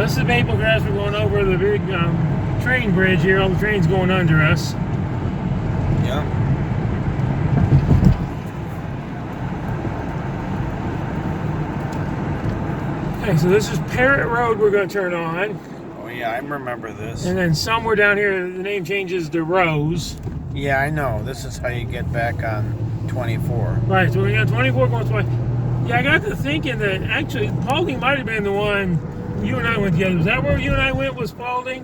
This is Maple Grass. We're going over the big train bridge here. All the trains going under us. Yeah. Okay, so this is Parrott Road we're going to turn on. Oh yeah, I remember this. And then somewhere down here, the name changes to Rose. Yeah, I know. This is how you get back on 24. Right, so we got 24 going 20. Yeah, I got to thinking that actually Paulding might have been the one you and I went together. Was that where you and I went, was Paulding?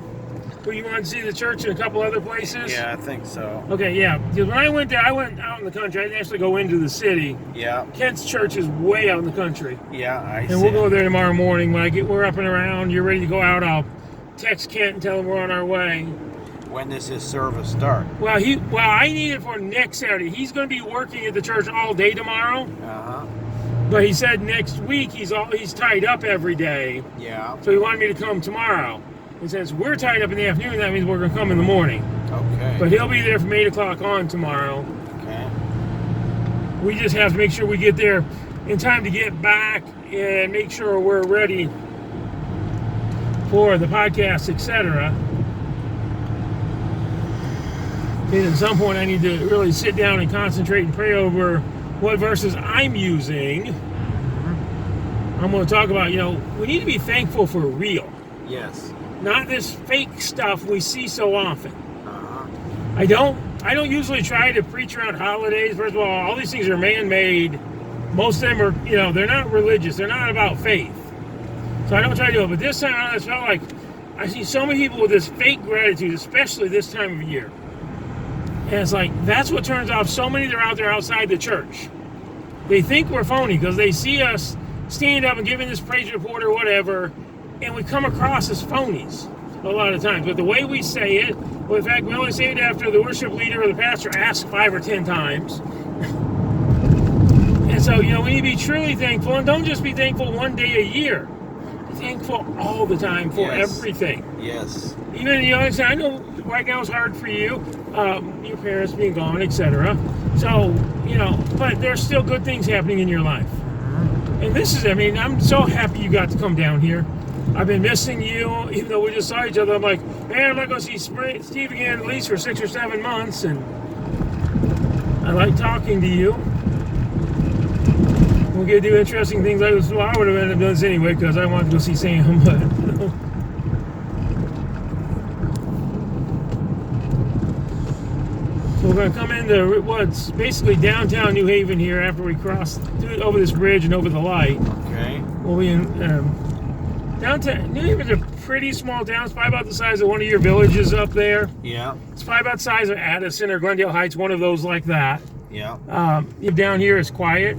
Where you wanted to see the church and a couple other places? Yeah, I think so. Okay, yeah. Because when I went there, I went out in the country. I didn't actually go into the city. Yeah. Kent's church is way out in the country. Yeah, I see. And we'll go there tomorrow morning. When we're up and around, you're ready to go out, I'll text Kent and tell him we're on our way. When does his service start? Well, I need it for next Saturday. He's going to be working at the church all day tomorrow. Uh-huh. But he said next week he's tied up every day. Yeah. So he wanted me to come tomorrow. And since we're tied up in the afternoon, that means we're going to come in the morning. Okay. But he'll be there from 8 o'clock on tomorrow. Okay. We just have to make sure we get there in time to get back and make sure we're ready for the podcast, etc. And at some point I need to really sit down and concentrate and pray over what verses I'm using. I'm going to talk about, we need to be thankful for real. Yes. Not this fake stuff we see so often. Uh-huh. I don't usually try to preach around holidays. First of all these things are man-made. Most of them are, they're not religious. They're not about faith. So I don't try to do it. But this time I just felt like I see so many people with this fake gratitude, especially this time of year. And it's like, that's what turns off so many that are out there outside the church. They think we're phony because they see us stand up and giving this praise report or whatever, and we come across as phonies a lot of times. But the way we say it, well, in fact, we only say it after the worship leader or the pastor asks 5 or 10 times. And so, we need to be truly thankful, and don't just be thankful one day a year. Be thankful all the time for everything. Yes. Even, I know right now it's hard for you, your parents being gone, etc. So, but there's still good things happening in your life. And this is, I'm so happy you got to come down here. I've been missing you, even though we just saw each other. I'm like, man, I'm not going to see Steve again at least for 6 or 7 months. And I like talking to you. We'll get to do interesting things like this. Well, I would have ended up doing this anyway because I wanted to go see Sam. But so we're going to come into what's basically downtown New Haven here after we cross over this bridge and over the light. Okay. We'll be in downtown. New Haven's a pretty small town. It's probably about the size of one of your villages up there. Yeah. It's probably about the size of Addison or Glendale Heights, one of those like that. Yeah. Down here is quiet.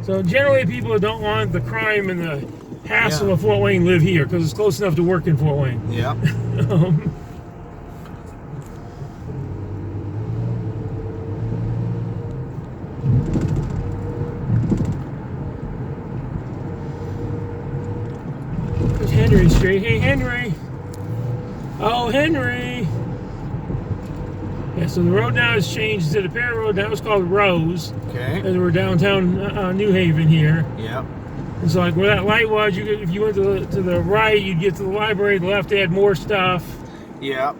So generally people that don't want the crime and the hassle of Fort Wayne live here because it's close enough to work in Fort Wayne. Yeah. There's Henry Street. Hey, Henry. Oh, Henry. Yeah, so the road now has changed. Instead of Parrott Road, now it's called Rose. Okay. As we're downtown New Haven here. Yeah. It's like where that light was, if you went to the right, you'd get to the library. The left, they had more stuff. Yeah.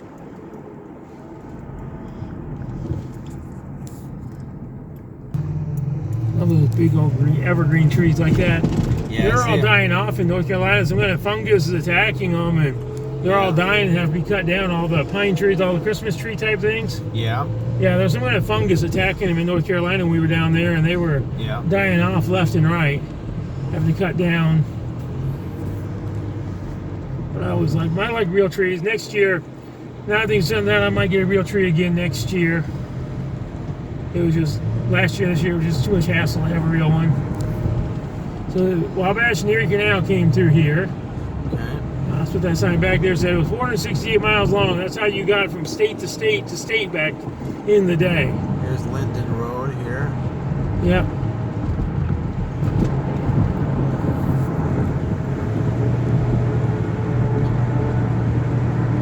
Love those big old evergreen trees like that. Yeah, they're all dying off in North Carolina. Some kind of fungus is attacking them, and they're all dying and have to be cut down. All the pine trees, all the Christmas tree type things. Yeah. Yeah, there's some kind of fungus attacking them in North Carolina when we were down there, and they were dying off left and right, having to cut down. But I was like, I like real trees. Next year, now I think something that I might get a real tree again next year. It was just last year, this year was just too much hassle to have a real one. So the Wabash and Erie Canal came through here. Okay. That's what that sign back there said. It was 468 miles long. That's how you got from state to state to state back in the day. Here's Linden Road here. Yep.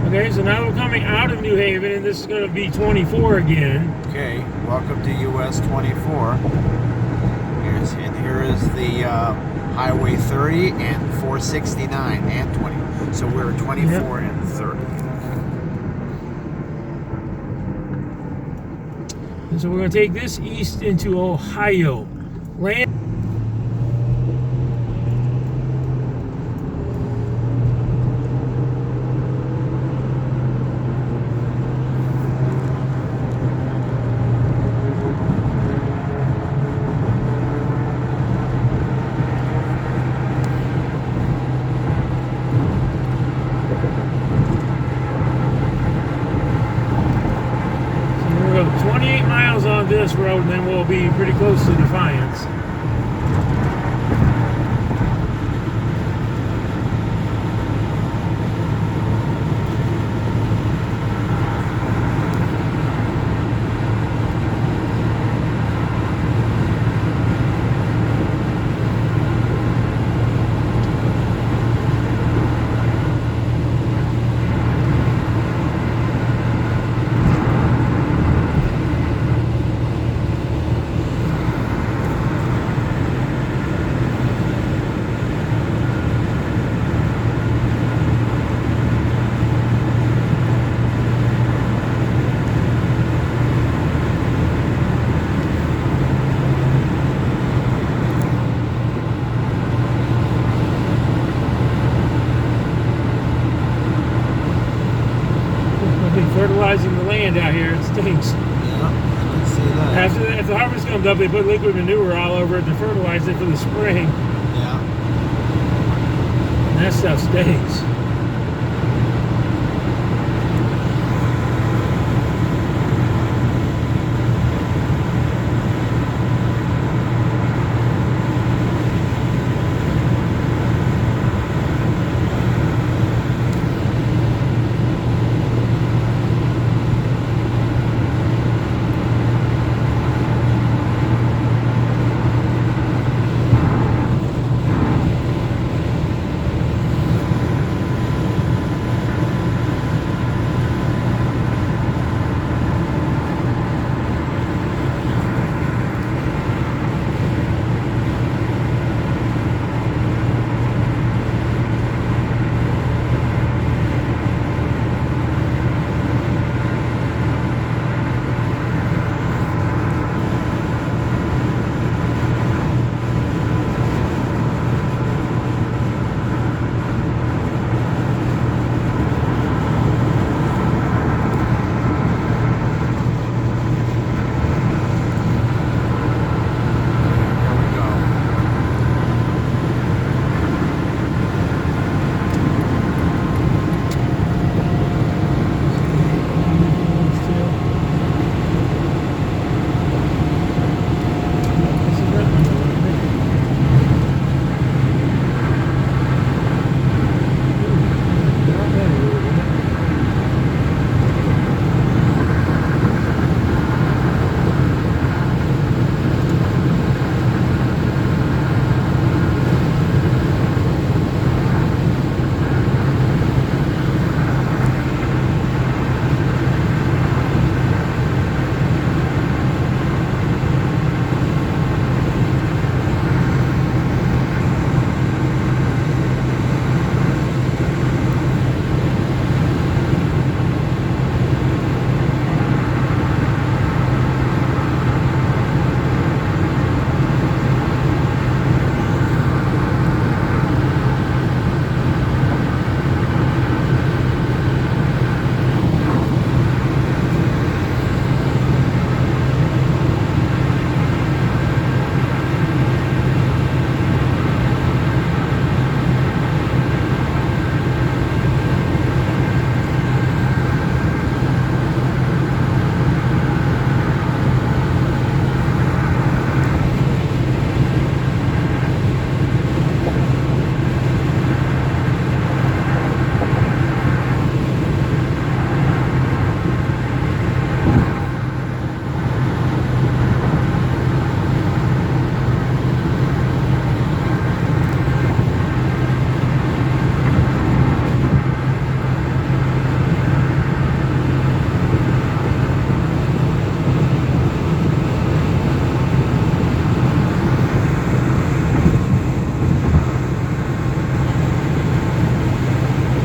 Okay, so now we're coming out of New Haven, and this is going to be 24 again. Okay, welcome to US 24. Here is the Highway 30 and 469 and 20. So we're 24 and 30. And so we're going to take this east into Ohio. Land. So we'll go 28 miles on this road, and then we'll be pretty close to Defiance. Fertilizing the land out here, it stinks. Yeah, I can see that. After the harvest comes up, they put liquid manure all over it to fertilize it for the spring. Yeah. And that stuff stinks.